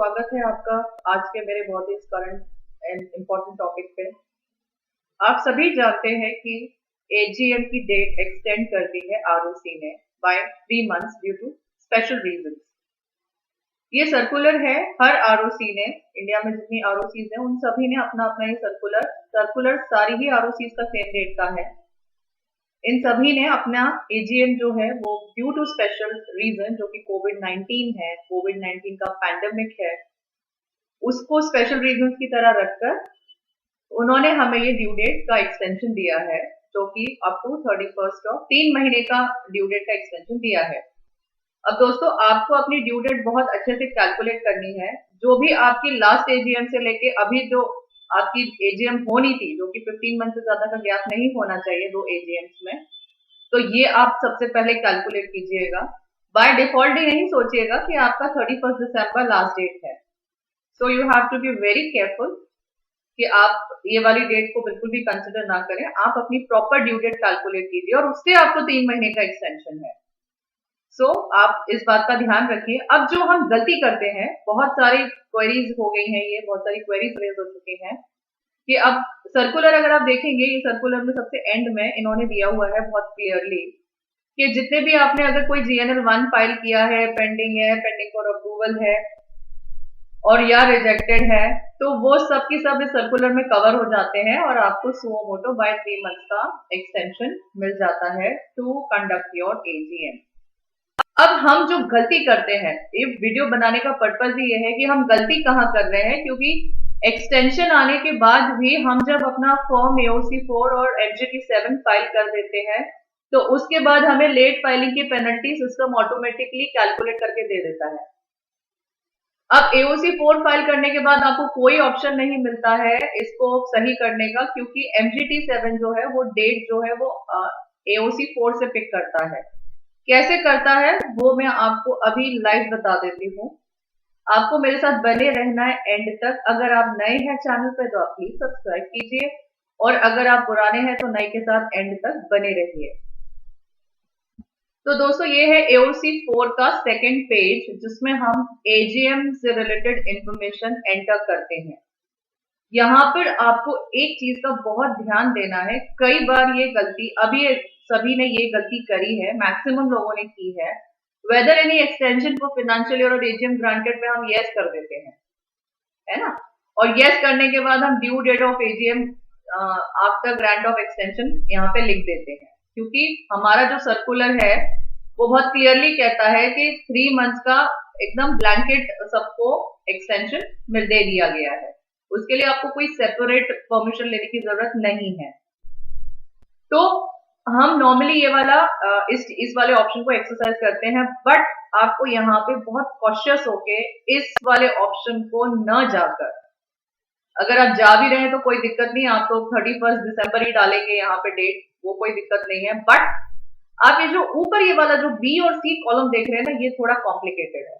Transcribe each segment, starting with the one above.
स्वागत है आपका आज के मेरे बहुत ही करंट एंड इम्पोर्टेंट टॉपिक पे। आप सभी जानते हैं कि एजीएम की डेट एक्सटेंड कर दी है आरओसी ने by 3 months due to special reasons. ये सर्कुलर है हर आरओसी ने, इंडिया में जितनी आरओसीज हैं उन सभी ने अपना अपना ये सर्कुलर सारी ही आरओसीज का सेम डेट का है। इन सभी ने अपना एजीएम जो है वो ड्यू टू स्पेशल रीजन जो कि कोविड-19 है, कोविड-19 का पैंडेमिक है, उसको स्पेशल रीजन की तरह रखकर उन्होंने हमें ये ड्यू डेट का एक्सटेंशन दिया है, जो कि अप टू 31st ऑफ 3 महीने का ड्यू डेट का एक्सटेंशन दिया है। अब दोस्तों आपको अपनी ड्यू डेट बहुत अच्छे से कैलकुलेट करनी है। जो भी आपकी लास्ट एजीएम से लेके अभी जो आपकी एजीएम होनी थी, जो कि 15 मंथ से ज्यादा का गैप नहीं होना चाहिए दो एजीएम्स में, तो ये आप सबसे पहले कैलकुलेट कीजिएगा। बाय डिफॉल्ट ही नहीं सोचिएगा कि आपका 31st दिसंबर लास्ट डेट है। So you have to be very careful कि आप ये वाली डेट को बिल्कुल भी कंसिडर ना करें। आप अपनी प्रॉपर ड्यू डेट कैलकुलेट कीजिए और उससे आपको 3 महीने का एक्सटेंशन है। आप इस बात का ध्यान रखिए। अब जो हम गलती करते हैं, बहुत सारी क्वेरीज हो गई हैं, ये बहुत सारी क्वेरीज रेज हो चुकी हैं कि अब सर्कुलर अगर आप देखेंगे, ये सर्कुलर में सबसे एंड में इन्होंने दिया हुआ है बहुत क्लियरली कि जितने भी आपने अगर कोई GNL1 फाइल किया है, पेंडिंग फॉर अप्रूवल है और या रिजेक्टेड है, तो वो सब की सब इस सर्कुलर में कवर हो जाते हैं और आपको सुओ मोटो बाय 3 months का एक्सटेंशन मिल जाता है टू कंडक्ट योर एजीएम। अब हम जो गलती करते हैं, ये वीडियो बनाने का पर्पज ही ये है कि हम गलती कहाँ कर रहे हैं, क्योंकि एक्सटेंशन आने के बाद भी हम जब अपना फॉर्म AOC4 और FGT7 फाइल कर देते हैं तो उसके बाद हमें लेट फाइलिंग की पेनल्टी सिस्टम ऑटोमेटिकली कैलकुलेट करके दे देता है। अब AOC4 फाइल करने के बाद आपको कोई ऑप्शन नहीं मिलता है इसको सही करने का, क्योंकि MGT7 जो है वो डेट जो है वो AOC4 से पिक करता है। कैसे करता है वो मैं आपको अभी लाइव बता देती हूँ। आपको मेरे साथ बने रहना है एंड तक। अगर आप नए हैं चैनल पे तो आप प्लीज सब्सक्राइब कीजिए और अगर आप पुराने हैं तो नए के साथ एंड तक बने रहिए। तो दोस्तों ये है AOC4 का सेकंड पेज, जिसमें हम एजीएम से रिलेटेड इंफॉर्मेशन एंटर करते हैं। यहाँ पर आपको एक चीज का बहुत ध्यान देना है। कई बार ये गलती, अभी सभी ने ये गलती करी है, मैक्सिमम लोगों ने की है। Whether any extension for financial year और एजीएम ग्रांटेड में हम यस कर देते हैं, है ना, और यस करने के बाद हम due date of AGM after grant of extension यहाँ पे लिख देते हैं, क्योंकि हमारा जो सर्कुलर है वो बहुत क्लियरली कहता है कि 3 months का एकदम ब्लैंकेट सबको एक्सटेंशन दे दिया गया है। उसके लिए आपको कोई सेपरेट परमिशन लेने की जरूरत नहीं है। तो हम नॉर्मली ये वाला इस वाले ऑप्शन को एक्सरसाइज करते हैं, बट आपको यहाँ पे बहुत कॉशियस होके इस वाले ऑप्शन को न जाकर, अगर आप जा भी रहे हैं तो कोई दिक्कत नहीं, आप तो 31st दिसंबर ही डालेंगे यहाँ पे डेट, वो कोई दिक्कत नहीं है। बट आप ये जो ऊपर ये वाला जो B और C कॉलम देख रहे हैं ना, ये थोड़ा कॉम्प्लिकेटेड है।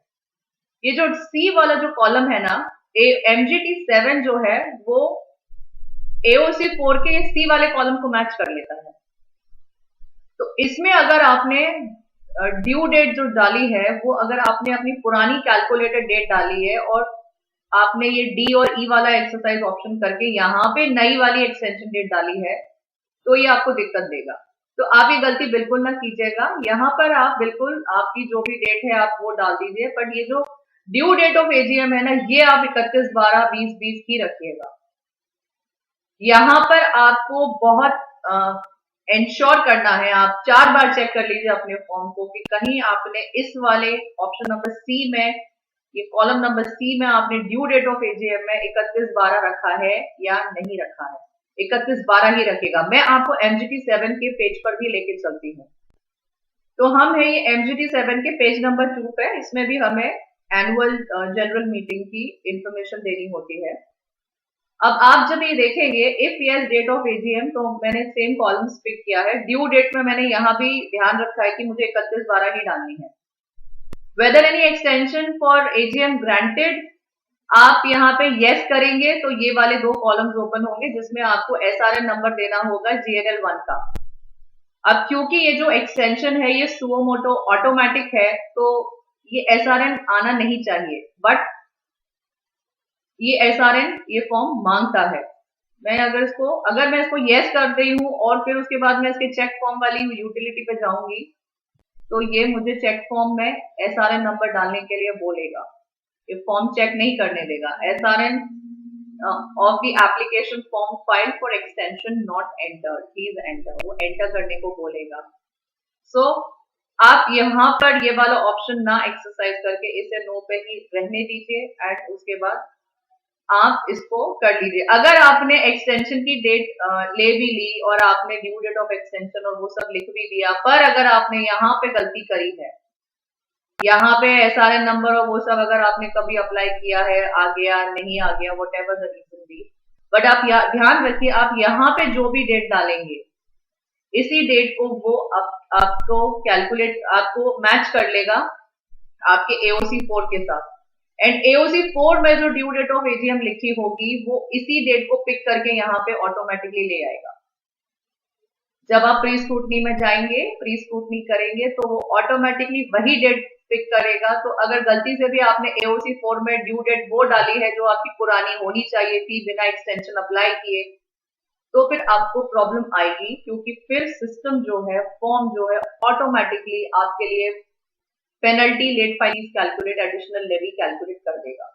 ये जो C वाला जो कॉलम है ना, MGT7 जो है वो AOC4 के C वाले कॉलम को मैच कर लेता है। तो इसमें अगर आपने ड्यू डेट जो डाली है वो अगर आपने अपनी पुरानी कैलकुलेटेड डेट डाली है और आपने ये D और E वाला एक्सरसाइज ऑप्शन करके यहाँ पे नई वाली एक्सटेंशन डेट डाली है, तो ये आपको दिक्कत देगा। तो आप ये गलती बिल्कुल ना कीजिएगा। यहाँ पर आप बिल्कुल आपकी जो भी डेट है आप वो डाल दीजिए, बट ये जो ड्यू डेट ऑफ एजीएम है ना, ये आप 31/12/2020 की रखिएगा। यहाँ पर आपको बहुत इंश्योर करना है, आप 4 बार चेक कर लीजिए अपने फॉर्म को कि कहीं आपने इस वाले ऑप्शन नंबर C में, ये कॉलम नंबर C में आपने ड्यू डेट ऑफ एजीएम में 31/12 रखा है या नहीं रखा है। 31/12 ही रखेगा। मैं आपको MGT7 के पेज पर भी लेके चलती हूँ। तो हम है ये MGT7 के पेज नंबर 2 पे, इसमें भी हमें एनुअल जनरल मीटिंग की इंफॉर्मेशन देनी होती है। अब आप जब ये देखेंगे if yes date of AGM, तो मैंने सेम कॉलम्स पिक किया है। ड्यू डेट में मैंने यहाँ भी ध्यान रखा है कि मुझे 31/12 ही डालनी है। Whether any extension for AGM granted, आप यहाँ पे यस करेंगे तो ये वाले 2 कॉलम्स ओपन होंगे जिसमें आपको SRN नंबर देना होगा GNL1 का। अब क्योंकि ये जो एक्सटेंशन है ये सुओ मोटो ऑटोमेटिक है, तो ये SRN आना नहीं चाहिए, बट ये SRN ये फॉर्म मांगता है। अगर मैं इसको यस कर रही हूँ और फिर उसके बाद मैं इसके चेक फॉर्म वाली यूटिलिटी पे जाऊंगी तो ये मुझे चेक फॉर्म में SRN नंबर डालने के लिए बोलेगा। ये फॉर्म चेक नहीं करने देगा। SRN of the application form filed for extension not entered, please enter, वो एंटर करने को बोलेगा। सो आप यहाँ पर ये वाला ऑप्शन ना एक्सरसाइज करके इसे नो पे ही रहने दीजिए एंड उसके बाद आप इसको कर लीजिए। अगर आपने एक्सटेंशन की डेट ले भी ली और आपने ड्यू डेट ऑफ एक्सटेंशन और वो सब लिख भी दिया, पर अगर आपने यहाँ पे गलती करी है, यहाँ पे SRN नंबर और वो सब अगर आपने कभी अप्लाई किया है, आ गया नहीं आ गया, वट एवर द रीजन भी, बट आप ध्यान रखिए आप यहाँ पे जो भी डेट डालेंगे इसी डेट को वो आपको मैच कर लेगा आपके AOC 4 के साथ। एंड AOC 4 में जो ड्यू डेट ऑफ AGM लिखी होगी वो इसी डेट को पिक करके यहाँ पे ऑटोमेटिकली ले आएगा। जब आप प्री स्क्रूटनी में जाएंगे, प्री स्क्रूटनी करेंगे तो वो ऑटोमेटिकली वही डेट पिक करेगा। तो अगर गलती से भी आपने AOC 4 में ड्यू डेट वो डाली है जो आपकी पुरानी होनी चाहिए थी बिना एक्सटेंशन अप्लाई किए, तो फिर आपको प्रॉब्लम आएगी, क्योंकि फिर सिस्टम जो है, फॉर्म जो है, ऑटोमेटिकली आपके लिए penalty late filing calculate additional levy calculate कर देगा।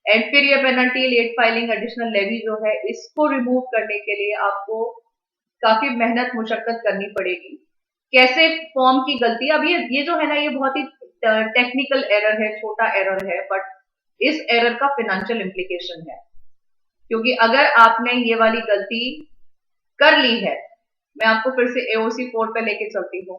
एंड फिर ये penalty late filing additional levy जो है इसको रिमूव करने के लिए आपको काफी मेहनत मुशक्कत करनी पड़ेगी। कैसे फॉर्म की गलती, अब ये जो है ना, ये बहुत ही टेक्निकल एरर है, छोटा एरर है, बट इस एरर का फाइनेंशियल इम्प्लीकेशन है। क्योंकि अगर आपने ये वाली गलती कर ली है, मैं आपको फिर से AOC 4 पे लेके चलती हूँ।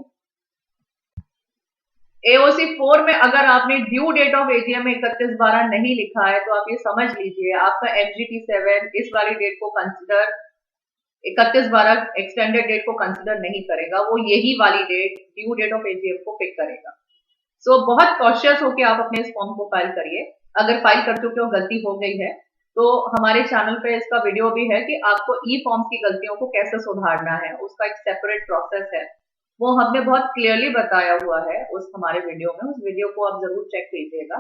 AOC 4 में अगर आपने ड्यू डेट ऑफ AGM में 31/12 नहीं लिखा है तो आप ये समझ लीजिए आपका MGT 7 इस वाली डेट को कंसिडर 31/12 एक्सटेंडेड डेट को कंसिडर नहीं करेगा, वो यही वाली date due date of AGM को पिक करेगा। सो बहुत कॉशियस होके आप अपने इस फॉर्म को फाइल करिए। अगर फाइल कर चुके हो, गलती हो गई है, तो हमारे चैनल पे इसका वीडियो भी है कि आपको ई फॉर्म्स की गलतियों को कैसे सुधारना है, उसका एक सेपरेट प्रोसेस है, वो हमने बहुत क्लियरली बताया हुआ है उस हमारे वीडियो में। उस वीडियो को आप जरूर चेक कीजिएगा।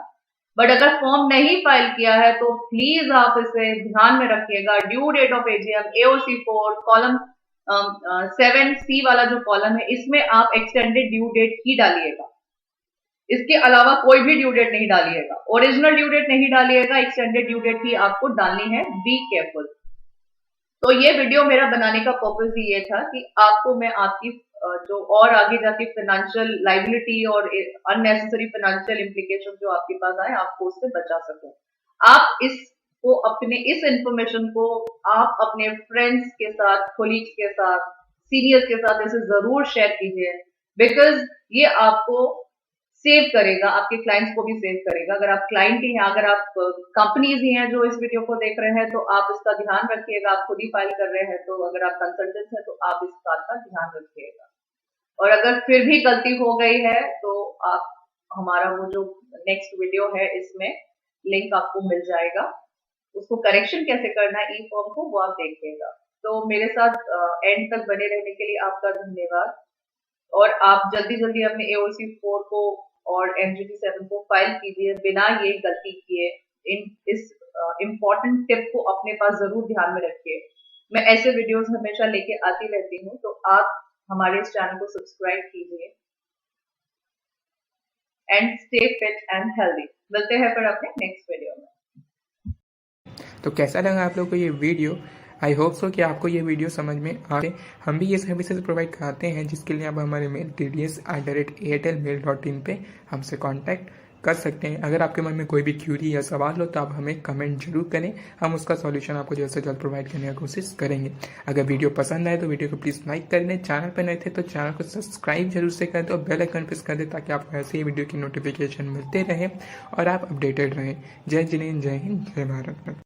बट अगर फॉर्म नहीं फाइल किया है तो प्लीज आप इसे ध्यान में रखिएगा। Due date of AGM AOC 4 column 7C वाला जो कॉलम है, इसमें आप एक्सटेंडेड ड्यू डेट ही डालिएगा, इसके अलावा कोई भी ड्यू डेट नहीं डालिएगा। ओरिजिनल ड्यू डेट नहीं डालिएगा, एक्सटेंडेड ड्यू डेट ही आपको डालनी है। Be careful. तो ये वीडियो मेरा बनाने का पर्पस ही ये था कि आपको मैं आपकी जो और आगे जाके फाइनेंशियल लाइबिलिटी और अननेसेसरी फाइनेंशियल इम्प्लीकेशन जो आपके पास आए, आपको उससे बचा सकूं। आप इस इंफॉर्मेशन को आप अपने फ्रेंड्स के साथ, कोलीग्स के साथ, सीनियर्स के साथ इसे जरूर शेयर कीजिए, बिकॉज ये आपको सेव करेगा, आपके क्लाइंट्स को भी सेव करेगा। अगर आप क्लाइंट ही हैं, अगर आप कंपनीज ही हैं जो इस वीडियो को देख रहे हैं, तो आप इसका ध्यान रखिएगा। आप खुद ही फाइल कर रहे हैं तो अगर आप कंसल्टेंट हैं तो आप इस बात का ध्यान रखिएगा। और अगर फिर भी गलती हो गई है तो आप हमारा वो जो नेक्स्ट वीडियो है इसमें लिंक आपको मिल जाएगा, उसको करेक्शन कैसे करना है ई फॉर्म को, वो आप देखिएगा। तो मेरे साथ एंड तक बने रहने के लिए आपका धन्यवाद। और आप जल्दी अपने AOC 4 को और MGT 7 को फाइल कीजिए बिना ये गलती किए। इस इम्पोर्टेंट टिप को अपने पास जरूर ध्यान में रखिए। मैं ऐसे वीडियोस हमेशा लेके आती रहती हूँ, तो आप हमारे इस चैनल को सब्सक्राइब कीजिए। And stay fit and healthy. मिलते हैं फिर अपने नेक्स्ट वीडियो में। तो कैसा लगा आप लोग को ये वीडियो? आई होप सो कि आपको ये वीडियो समझ में आए। हम भी ये सर्विसेज प्रोवाइड कराते हैं, जिसके लिए आप हमारे मेल tds@airtelmail.in पे हमसे कांटेक्ट कर सकते हैं। अगर आपके मन में कोई भी क्यूरी या सवाल हो तो आप हमें कमेंट जरूर करें, हम उसका सॉल्यूशन आपको जल्द से जल्द प्रोवाइड करने की कोशिश करेंगे। अगर वीडियो पसंद आए तो वीडियो को प्लीज़ लाइक कर दें, चैनल पर नए थे तो चैनल को सब्सक्राइब जरूर से कर दें और बेल आइकन प्रेस कर दें, ताकि आपको ऐसे ही वीडियो की नोटिफिकेशन मिलते रहे और आप अपडेटेड रहें। जय जिनेंद्र, जय हिंद, जय भारत।